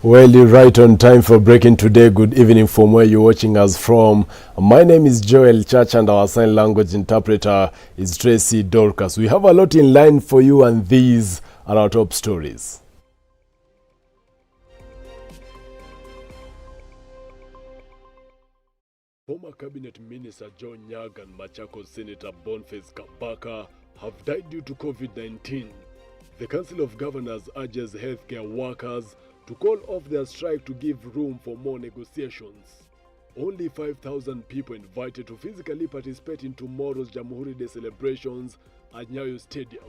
Well, you're right on time for breaking today. Good evening from where you're watching us from. My name is Joel Church and our sign language interpreter is Tracy Dorcas. We have a lot in line for you and these are our top stories. Former Cabinet Minister John Nyaga and Machakos Senator Boniface Kabaka have died due to COVID-19. The Council of Governors urges healthcare workers to call off their strike to give room for more negotiations. Only 5,000 people invited to physically participate in tomorrow's Jamhuri Day celebrations at Nyayo Stadium.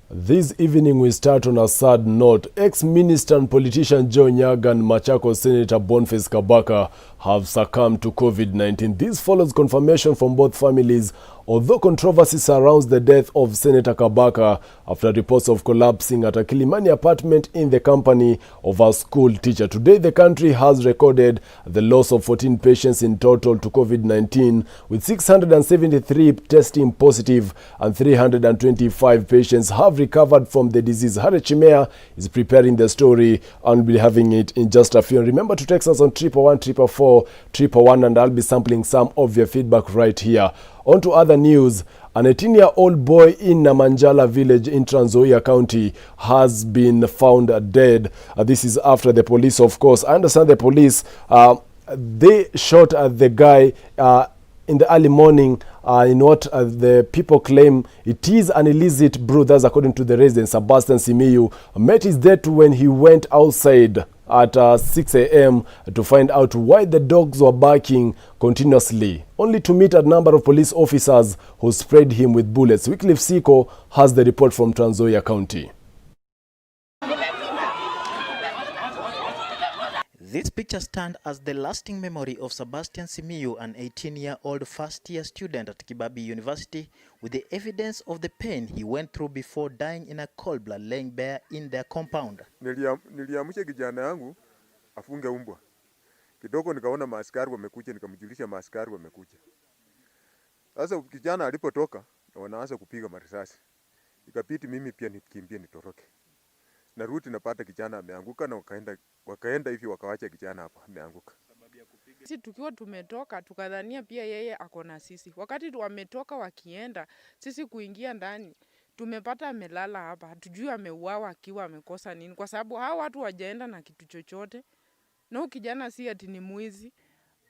This evening we start on a sad note. Ex-minister and politician John Nyaga and Machakos Senator Boniface Kabaka have succumbed to COVID-19. This follows confirmation from both families, although controversy surrounds the death of Senator Kabaka after reports of collapsing at a Kilimani apartment in the company of a school teacher. Today, the country has recorded the loss of 14 patients in total to COVID-19, with 673 testing positive and 325 patients have recovered from the disease. Harry Chimea is preparing the story and we'll be having it in just a few. And remember to text us on 111 444 and I'll be sampling some of your feedback right here. On to other news. An 18-year-old boy in Namanjala village in Trans Nzoia County has been found dead. This is after the police, of course. I understand the police, they shot at the guy in the early morning in what the people claim it is an illicit brew. That's according to the resident. Sebastian Simiyu met his death when he went outside at 6 a.m. to find out why the dogs were barking continuously, only to meet a number of police officers who sprayed him with bullets. Wycliffe Siko has the report from Trans Nzoia County. This picture stands as the lasting memory of Sebastian Simiyu, an 18-year-old first-year student at Kibabii University, with the evidence of the pain he went through before dying in a cold blood laying bare in their compound. Niliamsha kijana yangu afunge umbwa. Kidogo nikaona maaskari wamekuja, nikamjulisha maaskari wamekuja. Sasa kijana alipotoka na wanaanza kupiga marisasi. Ikabidi mimi pia nikimbie nitoroke. Narudi napata kijana ameanguka na wakaenda hivi wakawacha kijana hapa ameanguka. Sisi tukiwa tumetoka tukadhania pia yeye ako na sisi. Wakati wametoka wakienda, sisi kuingia ndani tumepata amelala hapa. Hatujui ameuawa akiwa amekosa nini, kwa sababu hao watu wajaenda na kitu chochote. Na kijana si ati ni mwizi.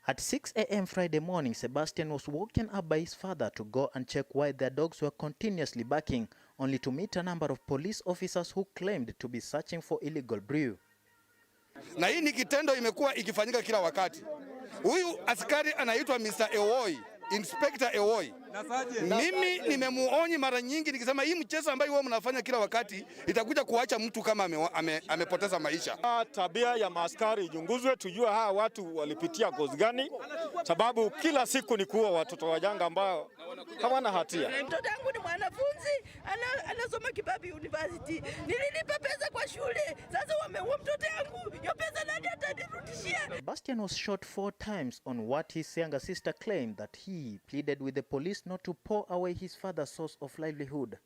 At 6 a.m. Friday morning, Sebastian was woken up by his father to go and check why their dogs were continuously barking, only to meet a number of police officers who claimed to be searching for illegal brew. Na hii ni kitendo imekuwa ikifanyika kila wakati. Huyu askari anaitwa Mr. Ewoi, Inspector Ewoi. Mimi nimemuonyi mara nyingi nikisema hii mchezo ambayo wao mnafanya kila wakati itakuja kuacha mtu kama amepoteza maisha. Tabia ya maaskari ichunguzwe, tujue hawa watu walipitia kozi gani, sababu kila siku ni kuwa watoto wajanga ambao hawana hatia. Mtoto wangu ni mwanafunzi, anasoma Kibabii University. Nililipa pesa kwa shule. Sasa wameua mtoto wangu. Hiyo pesa nani atanirudishia? Sebastian was shot 4 times on what his younger sister claimed that he pleaded with the police not to pour away his father's source of livelihood.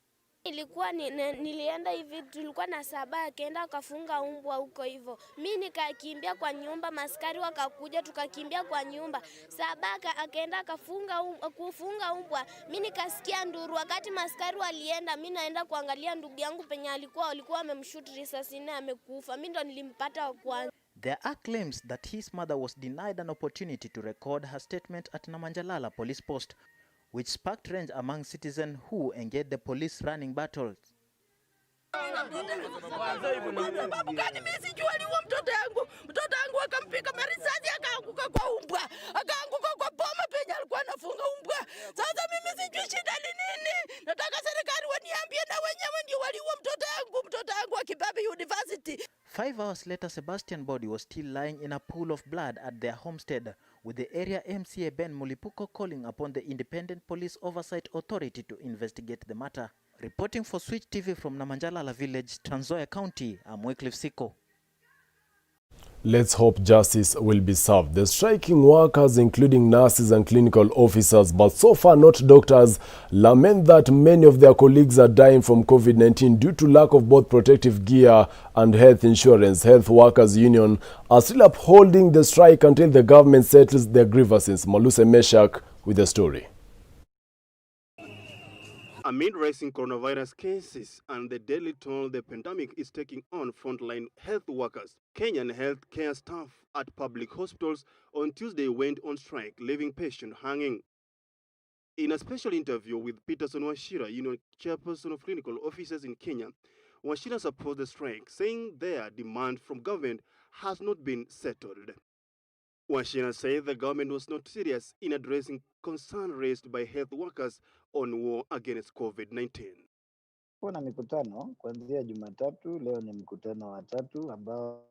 Nilienda hivi, tulikuwa na saba, akaenda akafunga umbwa huko hivyo. Mimi nikakimbia kwa nyumba, maskari wakakuja, tukakimbia kwa nyumba. Saba akaenda kufunga umbwa. Mimi nikasikia nduru, wakati maskari walienda, mimi naenda kuangalia ndugu yangu penye walikuwa wamemshoot risasi na amekufa. Mimi ndo nilimpata wa kwanza. There are claims that his mother was denied an opportunity to record her statement at Namanjala police post, which sparked rage among citizens who engaged the police running battles. Mtoto wangu akampiga marisasi akaanguka kwa umbwa. Akaanguka kwa boma penye alikuwa anafunga umbwa. Sasa mimi sijui shida ni nini. Nataka serikali waniambie na wenyewe ndio waliua mtoto wangu wa Kibabii University. 5 hours later, Sebastian's body was still lying in a pool of blood at their homestead, with the area MCA Ben Mulipuko calling upon the Independent Police Oversight Authority to investigate the matter. Reporting for Switch TV from Namanjala village, Trans Nzoia County, I'm Wycliffe Siko. Let's hope justice will be served. The striking workers, including nurses and clinical officers, but so far not doctors, lament that many of their colleagues are dying from COVID-19 due to lack of both protective gear and health insurance. Health Workers Union are still upholding the strike until the government settles their grievances. Maluse Meshak with the story. Amid rising coronavirus cases and the deadly toll the pandemic is taking on frontline health workers, Kenyan healthcare staff at public hospitals on Tuesday went on strike, leaving patients hanging. In a special interview with Peterson Wachira, Union Chairperson of Clinical Officers in Kenya, Wachira supported the strike, saying their demand from government has not been settled. Wachira said the government was not serious in addressing concern raised by health workers on war against COVID-19. Kuna mikutano kuanzia Jumatatu, leo ni mkutano wa tatu ambao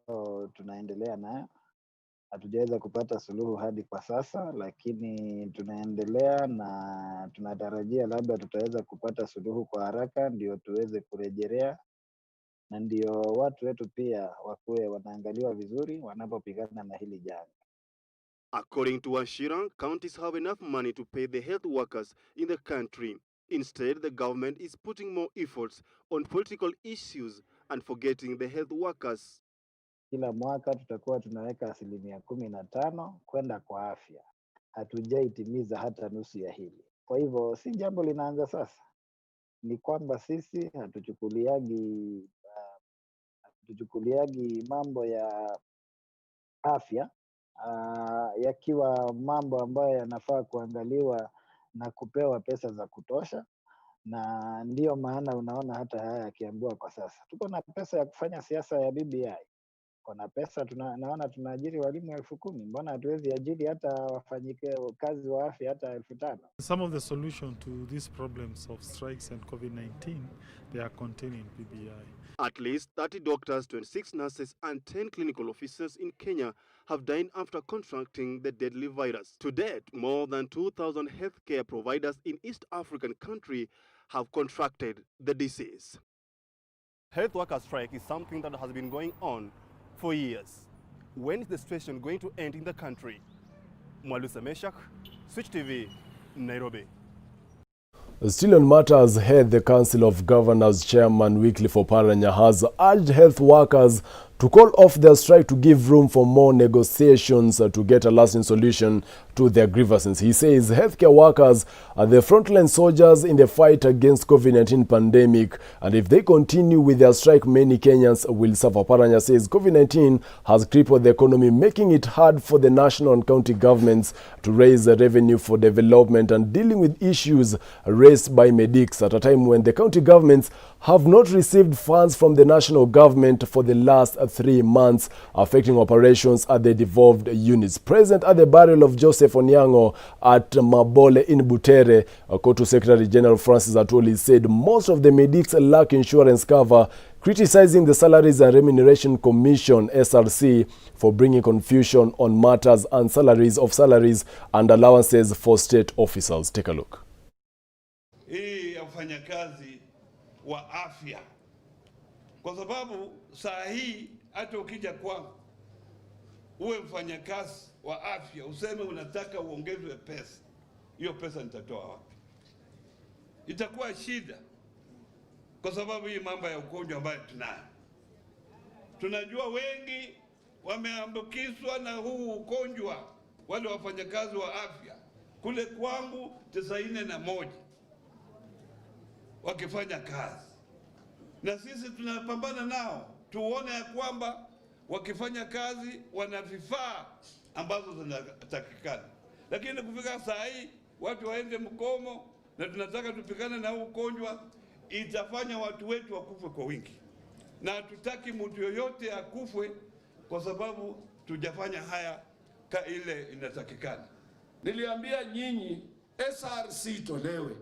tunaendelea nayo. Hatujaweza kupata suluhu hadi kwa sasa, lakini tunaendelea na tunatarajia labda tutaweza kupata suluhu kwa haraka ndio tuweze kurejelea, na ndio watu wetu pia wakuwe wanaangaliwa vizuri wanapopigana na hili janga. According to Wachira, counties have enough money to pay the health workers in the country. Instead, the government is putting more efforts on political issues and forgetting the health workers. Kila mwaka tutakuwa tunaweka 15% kwenda kwa afya. Hatujaitimiza hata nusu ya hili. Kwa hivyo si jambo linaanza sasa. Ni kwamba sisi hatuchukuliagi mambo ya afya yakiwa mambo ambayo yanafaa kuangaliwa na kupewa pesa za kutosha, na ndio maana unaona hata haya yakiambiwa kwa sasa. Tuko na pesa ya kufanya siasa ya BBI. Kuna pesa naona tunaajiri walimu 10,000. Mbona hatuwezi ajiri hata wafanyike kazi wa afya hata 5,000? Some of the solution to these problems of strikes and COVID-19, they are contained in BBI. At least 30 doctors, 26 nurses and 10 clinical officers in Kenya have died after contracting the deadly virus. To date, more than 2,000 healthcare providers in East African country have contracted the disease. Health worker strike is something that has been going on for years. When is the situation going to end in the country? Maluse Meshak, Switch TV, Nairobi. Still on matters ahead, the Council of Governors Chairman Wycliffe Oparanya has urged health workers to call off their strike to give room for more negotiations to get a lasting solution to their grievances. He says healthcare workers are the frontline soldiers in the fight against COVID-19 pandemic, and if they continue with their strike, many Kenyans will suffer. Oparanya says COVID-19 has crippled the economy, making it hard for the national and county governments to raise the revenue for development and dealing with issues raised by medics at a time when the county governments have not received funds from the national government for the last 3 months, affecting operations at the devolved units. Present at the burial of Joseph Onyango at Mabole in Butere, Kotu Secretary General Francis Atwoli said most of the medics lack insurance cover, criticizing the Salaries and Remuneration Commission (SRC) for bringing confusion on matters and salaries and allowances for state officials. Take a look. Hii ya wafanyakazi wa afya, kwa sababu saa hii hata ukija kwangu uwe mfanyakazi wa afya useme unataka uongezwe pesa, hiyo pesa nitatoa wapi? Itakuwa shida, kwa sababu hii mambo ya ugonjwa ambayo tunayo, tunajua wengi wameambukizwa na huu ugonjwa, wale wafanyakazi wa afya. Kule kwangu 91 wakifanya kazi, na sisi tunapambana nao tuone ya kwamba wakifanya kazi wana vifaa ambazo zinatakikana. Lakini kufika saa hii watu waende mkomo na tunataka tupigane na huu ugonjwa, itafanya watu wetu wakufe kwa wingi, na hatutaki mtu yoyote akufe kwa sababu tujafanya haya ile inatakikana. Niliambia nyinyi SRC tolewe,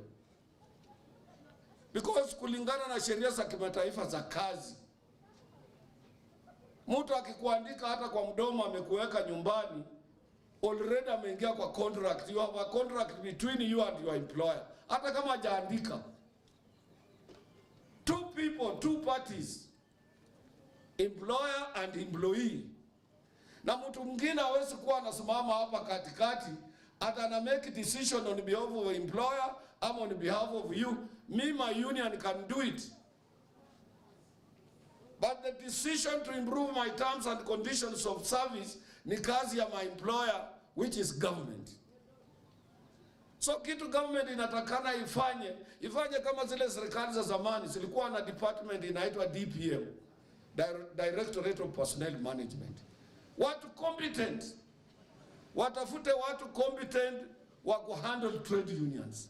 because kulingana na sheria za kimataifa za kazi, mtu akikuandika hata kwa mdomo amekuweka nyumbani, already ameingia kwa contract. You have a contract between you and your employer. Hata kama hajaandika, two parties, employer and employee, na mtu mwingine hawezi kuwa anasimama hapa katikati ata ana make decision on behalf of employer ama on behalf of you. Me, my union can do it, but the decision to improve my terms and conditions of service ni kazi ya my employer, which is government. So kitu government inatakana ifanye kama zile serikali za zamani zilikuwa na department inaitwa DPM, Directorate of Personnel Management. Watu competent, watafute watu competent wa kuhandle trade unions.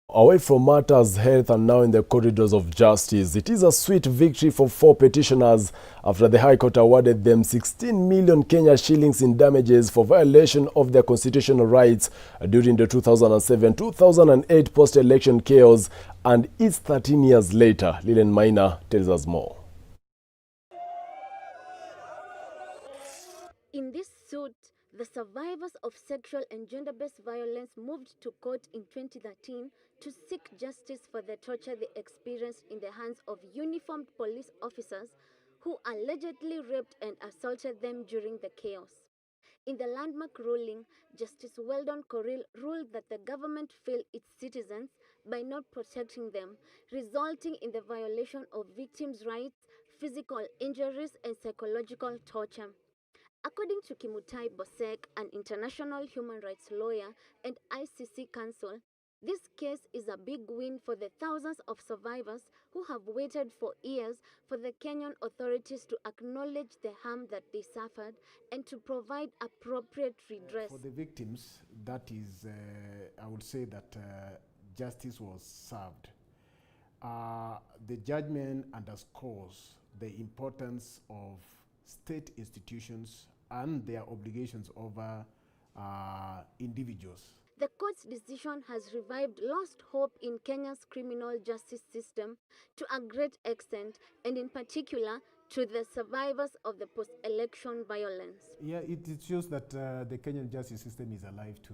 Away from matters health and now in the corridors of justice, it is a sweet victory for 4 petitioners after the High Court awarded them 16 million Kenya shillings in damages for violation of their constitutional rights during the 2007-2008 post-election chaos, and it's 13 years later. Lilian Maina tells us more. In this suit, the survivors of sexual and gender-based violence moved to court in 2013 to seek justice for the torture they experienced in the hands of uniformed police officers who allegedly raped and assaulted them during the chaos. In the landmark ruling, Justice Weldon Corrill ruled that the government failed its citizens by not protecting them, resulting in the violation of victims' rights, physical injuries, and psychological torture. According to Kimutai Bosek, an international human rights lawyer and ICC counsel, this case is a big win for the thousands of survivors who have waited for years for the Kenyan authorities to acknowledge the harm that they suffered and to provide appropriate redress. For the victims, that is, I would say that justice was served. The judgment underscores the importance of state institutions and their obligations over individuals. The court's decision has revived lost hope in Kenya's criminal justice system to a great extent, and in particular to the survivors of the post-election violence. Yeah, it shows that the Kenyan justice system is alive to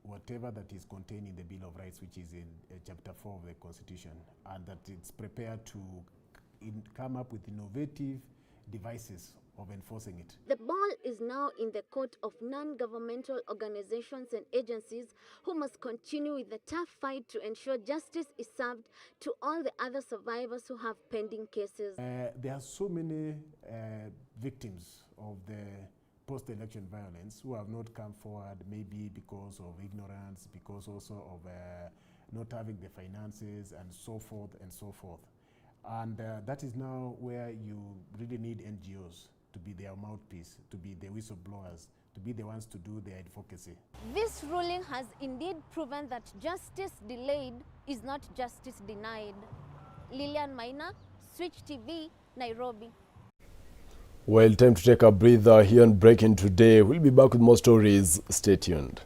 whatever that is contained in the Bill of Rights, which is in Chapter 4 of the Constitution, and that it's prepared to come up with innovative devices of enforcing it. The ball is now in the court of non-governmental organizations and agencies who must continue with the tough fight to ensure justice is served to all the other survivors who have pending cases. There are so many victims of the post-election violence who have not come forward, maybe because of ignorance, because also of not having the finances and so forth and so forth. And that is now where you really need NGOs to be their mouthpiece, to be the whistleblowers, to be the ones to do their advocacy. This ruling has indeed proven that justice delayed is not justice denied. Lilian Maina, Switch TV, Nairobi. Well, time to take a breather here on Breaking Today. We'll be back with more stories. Stay tuned.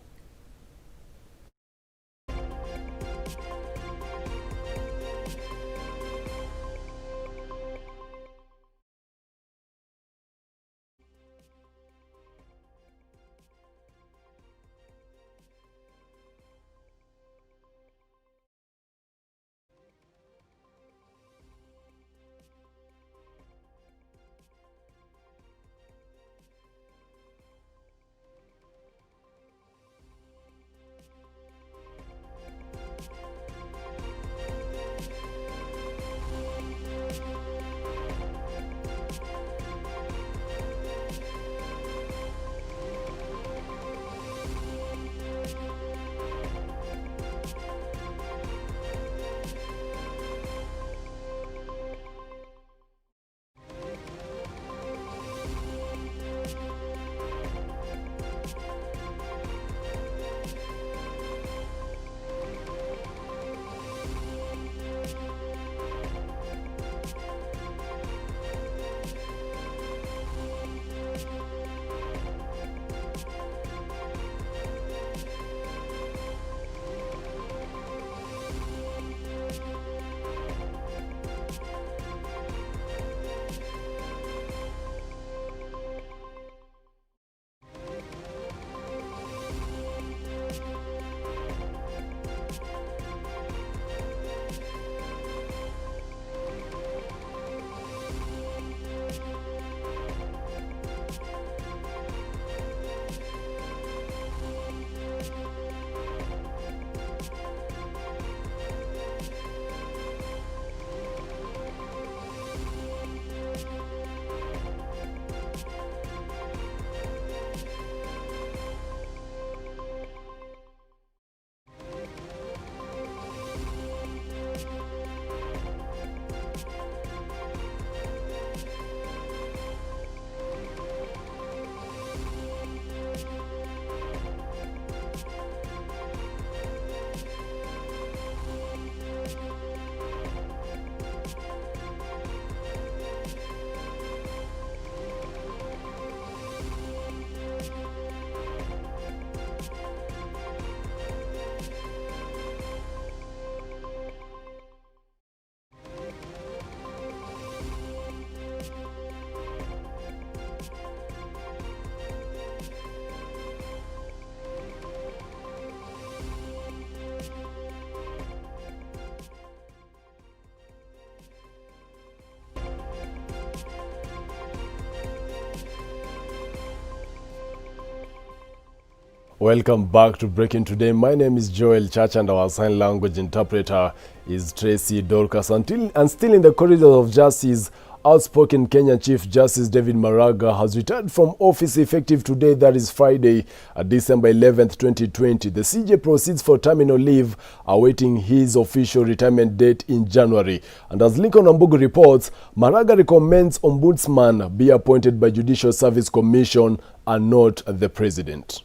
Welcome back to Breaking Today. My name is Joel Church and our sign language interpreter is Tracy Dorcas. And still in the corridors of justice, outspoken Kenyan Chief Justice David Maraga has retired from office effective today, that is Friday, December 11th, 2020. The CJ proceeds for terminal leave, awaiting his official retirement date in January. And as Lincoln Ambugu reports, Maraga recommends Ombudsman be appointed by Judicial Service Commission and not the President.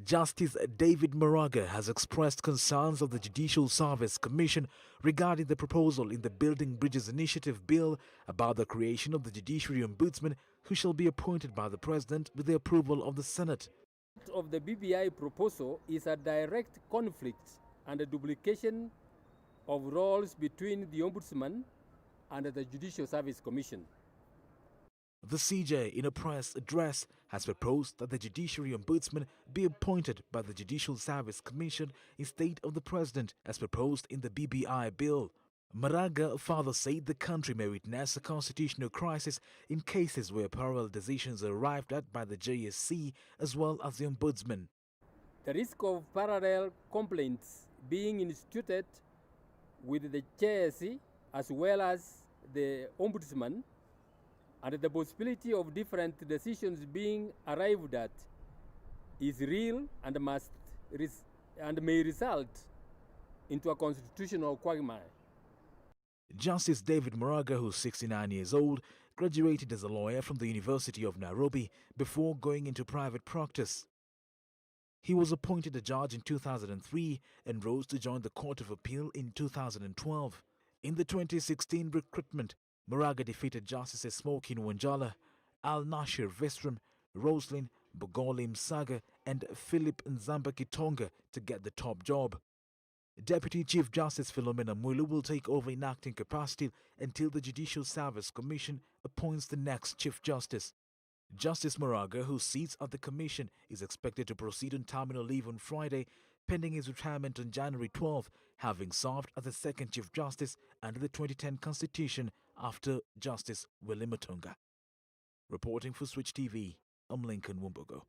Justice David Maraga has expressed concerns of the Judicial Service Commission regarding the proposal in the Building Bridges Initiative bill about the creation of the Judiciary Ombudsman, who shall be appointed by the President with the approval of the Senate. Of the BBI proposal is a direct conflict and a duplication of roles between the Ombudsman and the Judicial Service Commission. The CJ, in a press address, has proposed that the Judiciary Ombudsman be appointed by the Judicial Service Commission instead of the President, as proposed in the BBI bill. Maraga further said the country may witness a constitutional crisis in cases where parallel decisions are arrived at by the JSC as well as the Ombudsman. The risk of parallel complaints being instituted with the JSC as well as the Ombudsman, and the possibility of different decisions being arrived at is real and may result into a constitutional quagmire. Justice David Maraga, who's 69 years old, graduated as a lawyer from the University of Nairobi before going into private practice. He was appointed a judge in 2003 and rose to join the Court of Appeal in 2012. In the 2016 recruitment, Maraga defeated Justices Smokin Wanjala, Al Nashir Visram, Roslyn Bogoli Msaga, and Philip Nzamba Kitonga to get the top job. Deputy Chief Justice Philomena Mwilu will take over in acting capacity until the Judicial Service Commission appoints the next Chief Justice. Justice Maraga, who sits at the Commission, is expected to proceed on terminal leave on Friday, pending his retirement on January 12, having served as the second Chief Justice under the 2010 Constitution after Justice Willie Mutunga. Reporting for Switch TV, I'm Lincoln Wumbogo.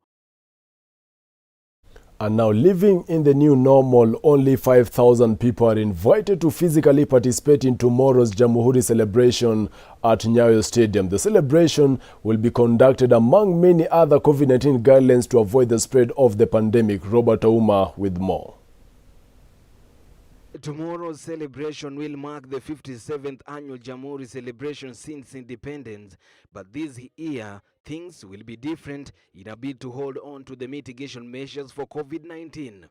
And now, living in the new normal, only 5,000 people are invited to physically participate in tomorrow's Jamhuri celebration at Nyayo Stadium. The celebration will be conducted among many other COVID-19 guidelines to avoid the spread of the pandemic. Robert Auma with more. Tomorrow's celebration will mark the 57th annual Jamhuri celebration since independence, but this year things will be different in a bid to hold on to the mitigation measures for COVID-19.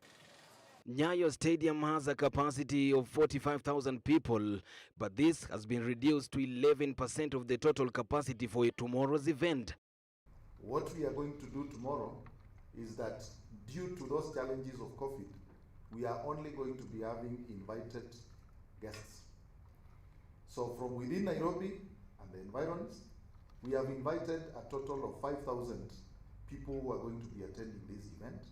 Nyayo Stadium has a capacity of 45,000 people, but this has been reduced to 11% of the total capacity for tomorrow's event. What we are going to do tomorrow is that due to those challenges of COVID, we are only going to be having invited guests. So from within Nairobi and the environs, we have invited a total of 5,000 people who are going to be attending this event.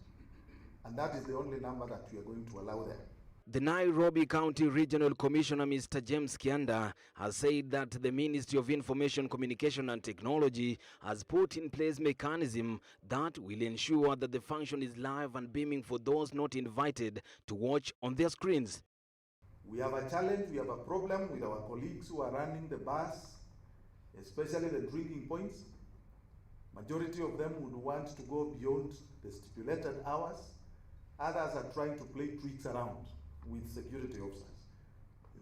And that is the only number that we are going to allow there. The Nairobi County Regional Commissioner, Mr. James Kianda, has said that the Ministry of Information, Communication and Technology has put in place mechanism that will ensure that the function is live and beaming for those not invited to watch on their screens. We have a challenge, we have a problem with our colleagues who are running the bars, especially the drinking points. Majority of them would want to go beyond the stipulated hours. Others are trying to play tricks around with security officers.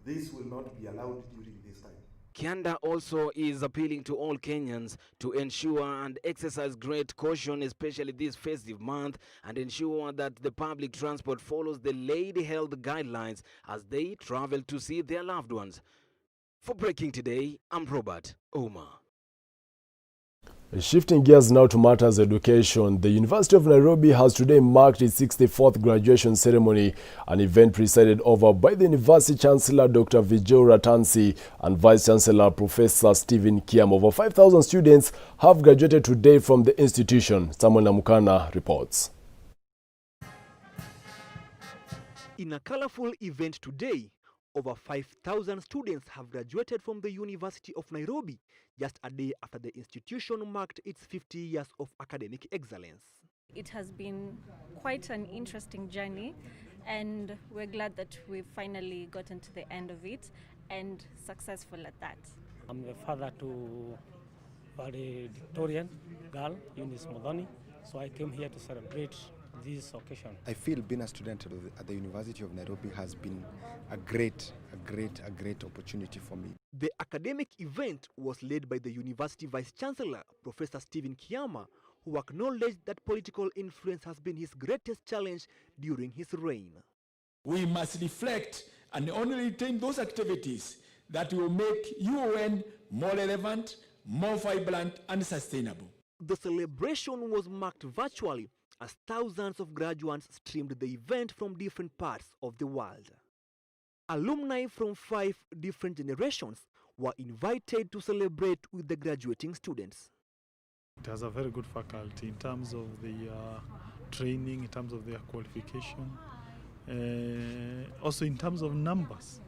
This will not be allowed during this time. Kianda also is appealing to all Kenyans to ensure and exercise great caution, especially this festive month, and ensure that the public transport follows the laid health guidelines as they travel to see their loved ones. For Breaking Today, I'm Robert Ouma. Shifting gears now to matters education, the University of Nairobi has today marked its 64th graduation ceremony, an event presided over by the University Chancellor Dr. Vijay Ratansi and Vice Chancellor Professor Stephen Kiam. Over 5,000 students have graduated today from the institution. Samuel Namukana reports. In a colorful event today, over 5,000 students have graduated from the University of Nairobi, just a day after the institution marked its 50 years of academic excellence. It has been quite an interesting journey, and we're glad that we've finally gotten to the end of it and successful at that. I'm the father to a valedictorian girl, Eunice Modoni, so I came here to celebrate this occasion. I feel being a student at the University of Nairobi has been a great opportunity for me. The academic event was led by the University Vice Chancellor, Professor Stephen Kiama, who acknowledged that political influence has been his greatest challenge during his reign. We must reflect and only retain those activities that will make UN more relevant, more vibrant and sustainable. The celebration was marked virtually as thousands of graduates streamed the event from different parts of the world. Alumni from 5 different generations were invited to celebrate with the graduating students. It has a very good faculty in terms of the training, in terms of their qualification, also in terms of numbers.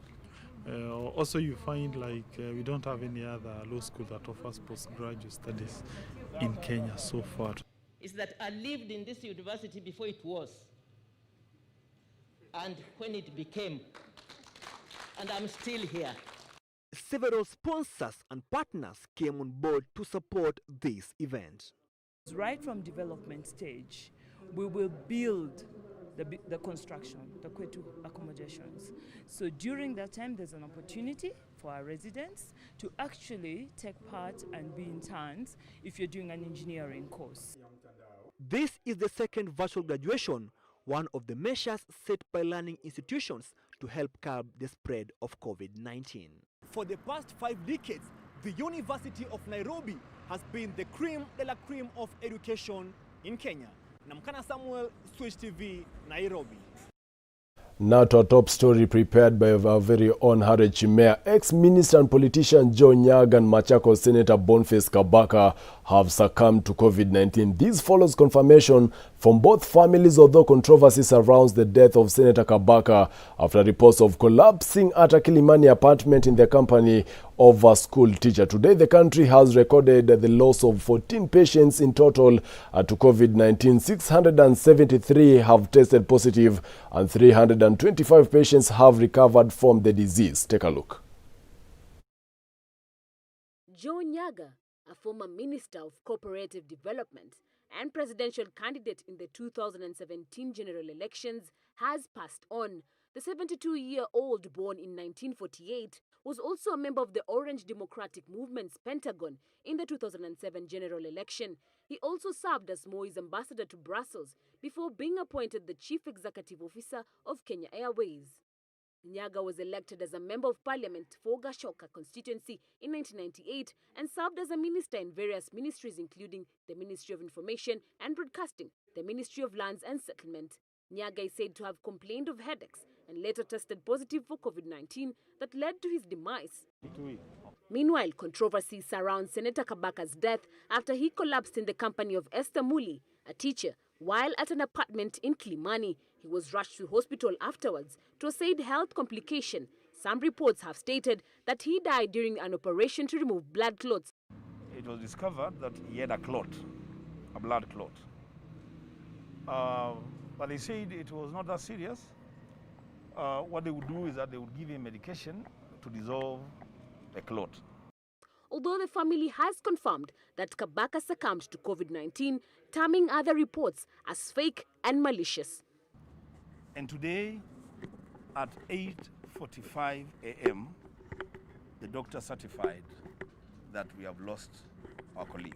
Also you find like we don't have any other law school that offers postgraduate studies in Kenya so far. Is that I lived in this university before it was, and when it became, and I'm still here. Several sponsors and partners came on board to support this event. Right from development stage, we will build the construction, the Kwetu accommodations. So during that time, there's an opportunity for our residents to actually take part and be interns if you're doing an engineering course. This is the second virtual graduation, one of the measures set by learning institutions to help curb the spread of COVID-19. For the past 5 decades, the University of Nairobi has been the cream de la cream of education in Kenya. Namkana Samuel, Switch TV, Nairobi. Now to a top story prepared by our very own Harry Chimea. Ex-minister and politician Joe Nyaga and Machakos Senator Boniface Kabaka have succumbed to COVID-19. This follows confirmation from both families, although controversy surrounds the death of Senator Kabaka after reports of collapsing at a Kilimani apartment in the company of a school teacher. Today, the country has recorded the loss of 14 patients in total to COVID-19. 673 have tested positive and 325 patients have recovered from the disease. Take a look. Joe Nyaga, a former Minister of Cooperative Development and presidential candidate in the 2017 general elections, has passed on. The 72-year-old, born in 1948, was also a member of the Orange Democratic Movement's Pentagon in the 2007 general election. He also served as Moi's ambassador to Brussels before being appointed the Chief Executive Officer of Kenya Airways. Nyaga was elected as a Member of Parliament for Gashoka constituency in 1998 and served as a minister in various ministries including the Ministry of Information and Broadcasting, the Ministry of Lands and Settlement. Nyaga is said to have complained of headaches and later tested positive for COVID-19 that led to his demise. Meanwhile, controversy surrounds Senator Kabaka's death after he collapsed in the company of Esther Muli, a teacher, while at an apartment in Kilimani. He was rushed to hospital afterwards to a said health complication. Some reports have stated that he died during an operation to remove blood clots. It was discovered that he had a clot, a blood clot. But they said it was not that serious. What they would do is that they would give him medication to dissolve the clot. Although the family has confirmed that Kabaka succumbed to COVID-19, terming other reports as fake and malicious. And today, at 8:45 a.m., the doctor certified that we have lost our colleague.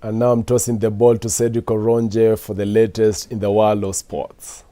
And now I'm tossing the ball to Cedric Oronje for the latest in the world of sports.